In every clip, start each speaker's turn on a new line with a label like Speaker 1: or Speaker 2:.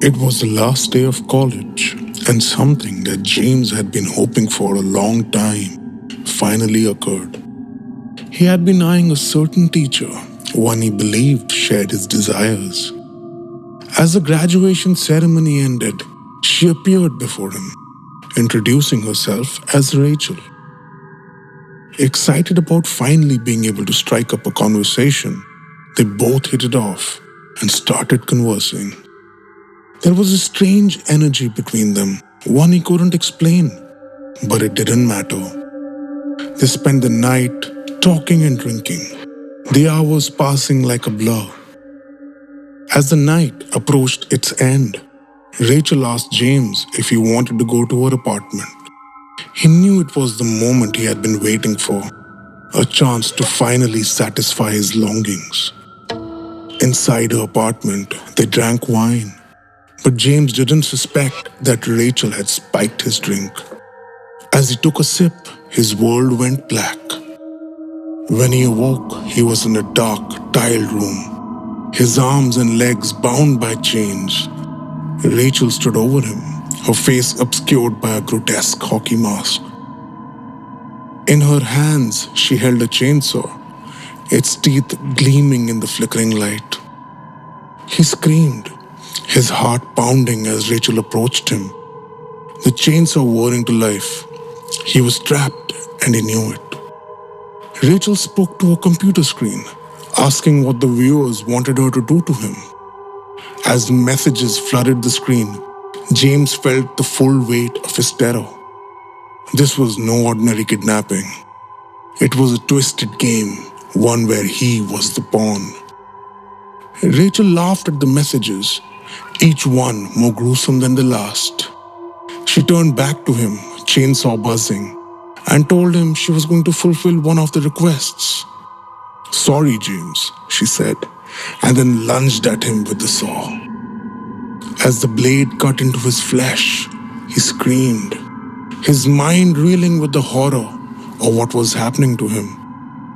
Speaker 1: It was the last day of college, and something that James had been hoping for a long time finally occurred. He had been eyeing a certain teacher, one he believed shared his desires. As the graduation ceremony ended, she appeared before him, introducing herself as Rachel. Excited about finally being able to strike up a conversation, they both hit it off and started conversing. There was a strange energy between them, one he couldn't explain, but it didn't matter. They spent the night talking and drinking, the hours passing like a blur. As the night approached its end, Rachel asked James if he wanted to go to her apartment. He knew it was the moment he had been waiting for, a chance to finally satisfy his longings. Inside her apartment, they drank wine, but James didn't suspect that Rachel had spiked his drink. As he took a sip, his world went black. When he awoke, he was in a dark, tiled room, his arms and legs bound by chains. Rachel stood over him, her face obscured by a grotesque hockey mask. In her hands, she held a chainsaw, its teeth gleaming in the flickering light. He screamed, his heart pounding as Rachel approached him, the chainsaw whirring to life. He was trapped and he knew it. Rachel spoke to a computer screen, asking what the viewers wanted her to do to him. As messages flooded the screen, James felt the full weight of his terror. This was no ordinary kidnapping. It was a twisted game, one where he was the pawn. Rachel laughed at the messages, each one more gruesome than the last. She turned back to him, chainsaw buzzing, and told him she was going to fulfill one of the requests. "Sorry, James," she said, and then lunged at him with the saw. As the blade cut into his flesh, he screamed, his mind reeling with the horror of what was happening to him.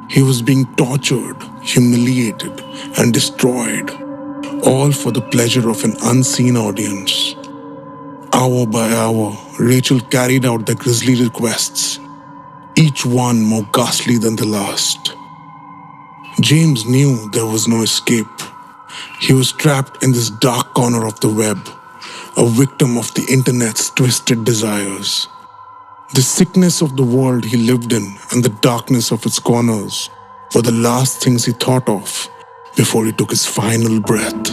Speaker 1: He was being tortured, humiliated, and destroyed, all for the pleasure of an unseen audience. Hour by hour, Rachel carried out the grisly requests, each one more ghastly than the last. James knew there was no escape. He was trapped in this dark corner of the web, a victim of the internet's twisted desires. The sickness of the world he lived in and the darkness of its corners were the last things he thought of before he took his final breath.